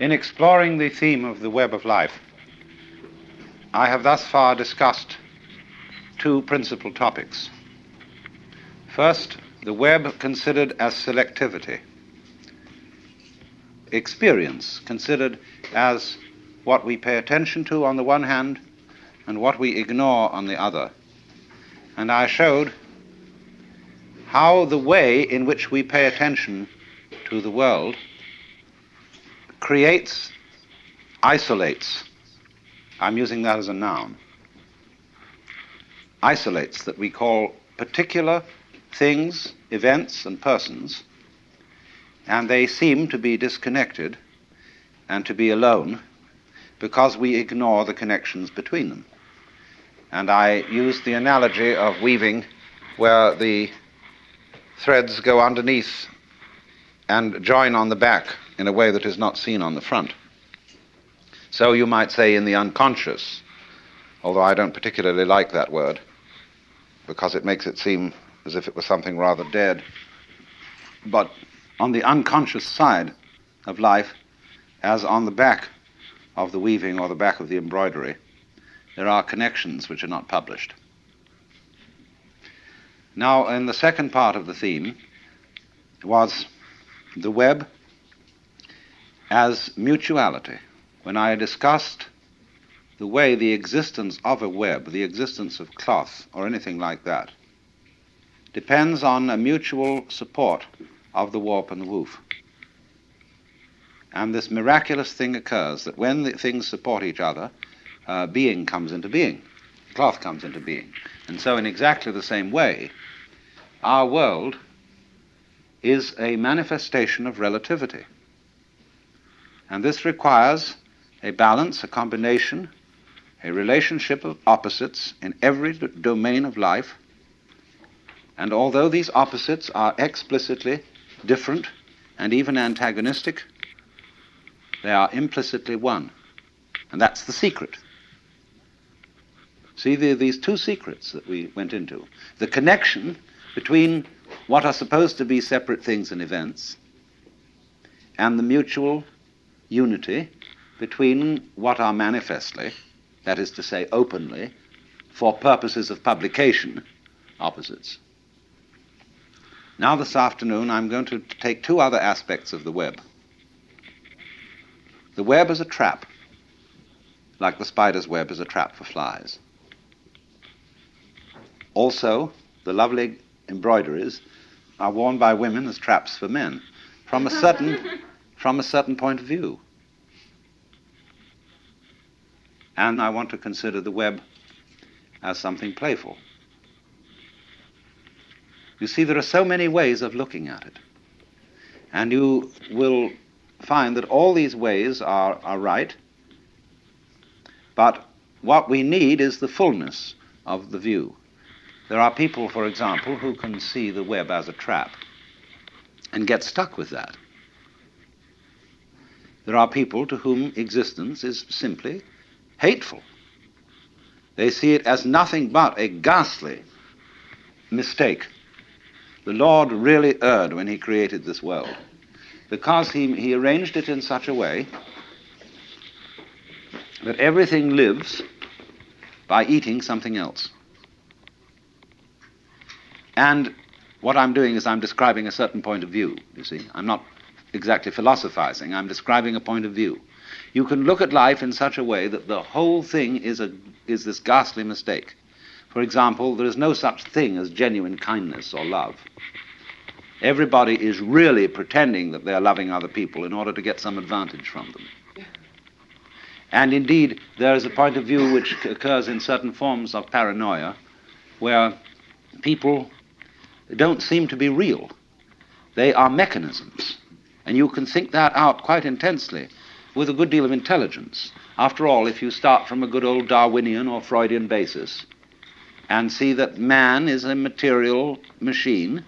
In exploring the theme of the web of life, I have thus far discussed two principal topics. First, the web considered as selectivity. Experience considered as what we pay attention to on the one hand and what we ignore on the other. And I showed how the way in which we pay attention to the world creates, isolates, I'm using that as a noun, isolates that we call particular things, events, and persons, and they seem to be disconnected and to be alone because we ignore the connections between them. And I used the analogy of weaving where the threads go underneath and join on the back in a way that is not seen on the front. So you might say in the unconscious, although I don't particularly like that word because it makes it seem as if it was something rather dead. But on the unconscious side of life, as on the back of the weaving or the back of the embroidery, there are connections which are not published. Now, in the second part of the theme was the web as mutuality. When I discussed the way the existence of a web, the existence of cloth or anything like that, depends on a mutual support of the warp and the woof. And this miraculous thing occurs that when the things support each other, being comes into being, cloth comes into being. And so in exactly the same way, our world is a manifestation of relativity. And this requires a balance, a combination, a relationship of opposites in every domain of life. And although these opposites are explicitly different and even antagonistic, they are implicitly one. And that's the secret. See, these two secrets that we went into. The connection between what are supposed to be separate things and events and the mutual unity between what are manifestly, that is to say openly, for purposes of publication, opposites. Now this afternoon I'm going to take two other aspects of the web. The web is a trap, like the spider's web is a trap for flies. Also, the lovely embroideries are worn by women as traps for men, from a certain point of view. And I want to consider the web as something playful. You see, there are so many ways of looking at it. And you will find that all these ways are right, but what we need is the fullness of the view. There are people, for example, who can see the web as a trap and get stuck with that. There are people to whom existence is simply hateful. They see it as nothing but a ghastly mistake. The Lord really erred when he created this world, because he arranged it in such a way that everything lives by eating something else. And what I'm doing is I'm describing a certain point of view, you see. I'm not exactly philosophizing, I'm describing a point of view. You can look at life in such a way that the whole thing is this ghastly mistake. For example, there is no such thing as genuine kindness or love. Everybody is really pretending that they're loving other people in order to get some advantage from them. And indeed, there is a point of view which occurs in certain forms of paranoia where people don't seem to be real. They are mechanisms. And you can think that out quite intensely with a good deal of intelligence. After all, if you start from a good old Darwinian or Freudian basis and see that man is a material machine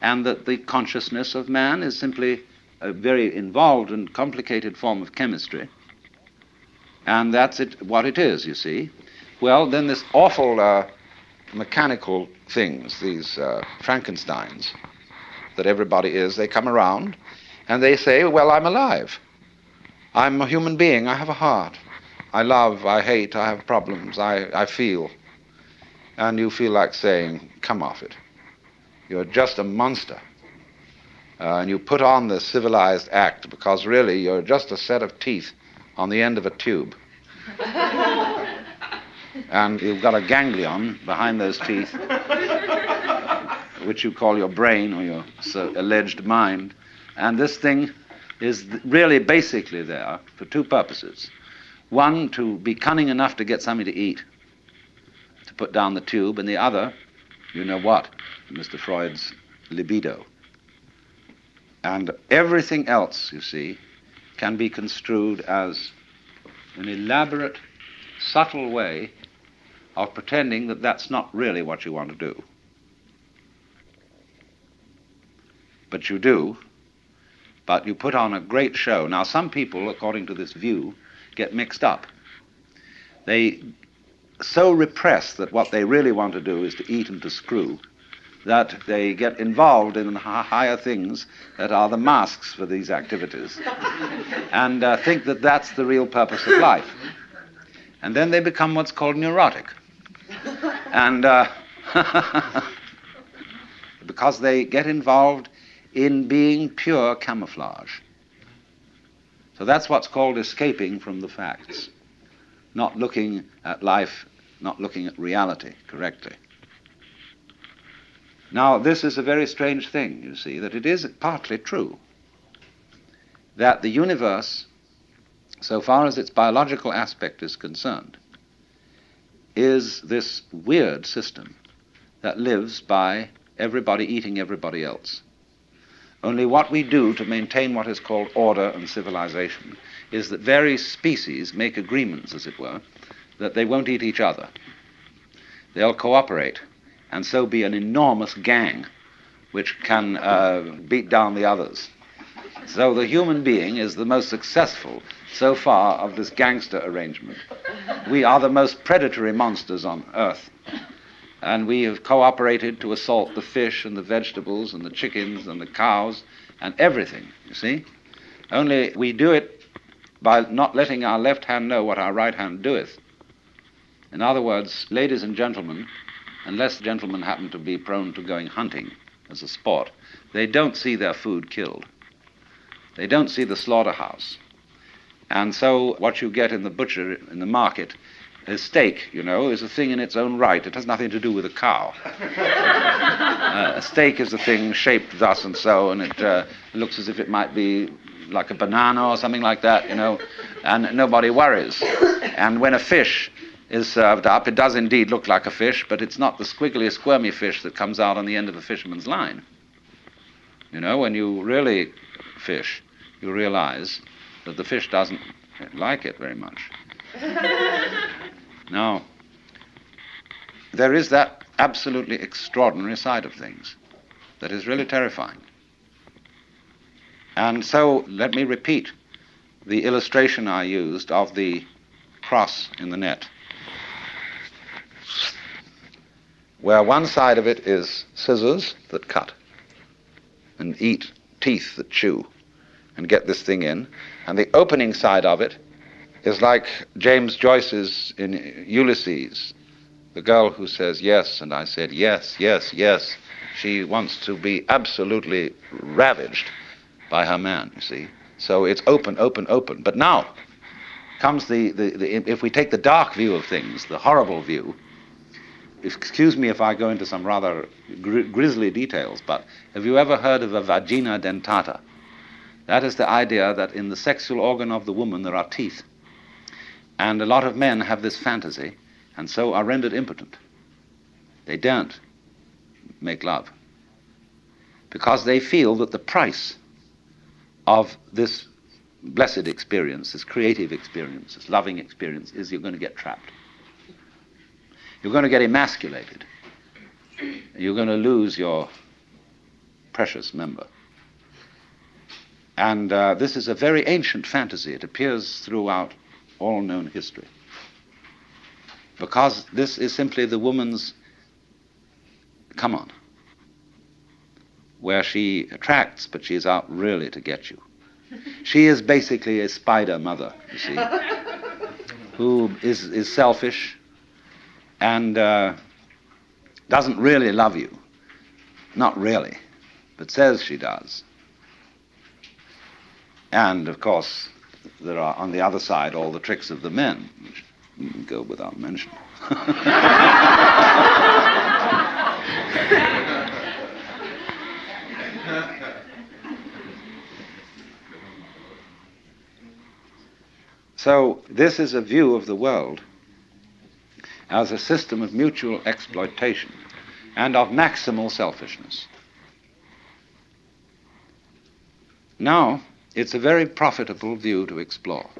and that the consciousness of man is simply a very involved and complicated form of chemistry, and that's what it is, you see, well, then this awful mechanical things, these Frankensteins that everybody is, they come around and they say, well, I'm alive. I'm a human being. I have a heart. I love, I hate, I have problems, I feel. And you feel like saying, come off it. You're just a monster. And you put on the civilized act because really you're just a set of teeth on the end of a tube. And you've got a ganglion behind those teeth, which you call your brain or your alleged mind. And this thing is really basically there for two purposes. One, to be cunning enough to get something to eat, to put down the tube, and the other, you know what, Mr. Freud's libido. And everything else, you see, can be construed as an elaborate, subtle way of pretending that that's not really what you want to do. But you do, but you put on a great show. Now, some people, according to this view, get mixed up. They so repress that what they really want to do is to eat and to screw, that they get involved in higher things that are the masks for these activities, and think that that's the real purpose of life. And then they become what's called neurotic. And because they get involved in being pure camouflage. So that's what's called escaping from the facts, not looking at life, not looking at reality correctly. Now, this is a very strange thing, you see, that it is partly true that the universe, so far as its biological aspect is concerned, is this weird system that lives by everybody eating everybody else. Only what we do to maintain what is called order and civilization is that various species make agreements, as it were, that they won't eat each other. They'll cooperate, and so be an enormous gang which can beat down the others. So the human being is the most successful so far of this gangster arrangement. We are the most predatory monsters on Earth. And we have cooperated to assault the fish and the vegetables and the chickens and the cows and everything, you see. Only we do it by not letting our left hand know what our right hand doeth. In other words, ladies and gentlemen, unless gentlemen happen to be prone to going hunting as a sport, they don't see their food killed. They don't see the slaughterhouse. And so what you get in the butcher, in the market, a steak, you know, is a thing in its own right. It has nothing to do with a cow. A steak is a thing shaped thus and so, and it looks as if it might be like a banana or something like that, you know, and nobody worries. And when a fish is served up, it does indeed look like a fish, but it's not the squiggly, squirmy fish that comes out on the end of a fisherman's line. You know, when you really fish, you realize that the fish doesn't like it very much. Now, there is that absolutely extraordinary side of things that is really terrifying. And so, let me repeat the illustration I used of the cross in the net, where one side of it is scissors that cut and eat, teeth that chew and get this thing in, and the opening side of it is like James Joyce's in Ulysses, the girl who says yes, and I said yes, yes, yes. She wants to be absolutely ravaged by her man, you see. So it's open, open, open. But now comes if we take the dark view of things, the horrible view, excuse me if I go into some rather grisly details, but have you ever heard of a vagina dentata? That is the idea that in the sexual organ of the woman there are teeth. And a lot of men have this fantasy, and so are rendered impotent. They don't make love, because they feel that the price of this blessed experience, this creative experience, this loving experience, is you're going to get trapped. You're going to get emasculated. You're going to lose your precious member. And this is a very ancient fantasy. It appears throughout all known history. Because this is simply the woman's come on, where she attracts, but she is out really to get you. She is basically a spider mother, you see, who is selfish and doesn't really love you. Not really, but says she does. And, of course, there are, on the other side, all the tricks of the men, which go without mention. So this is a view of the world as a system of mutual exploitation and of maximal selfishness. Now, it's a very profitable view to explore.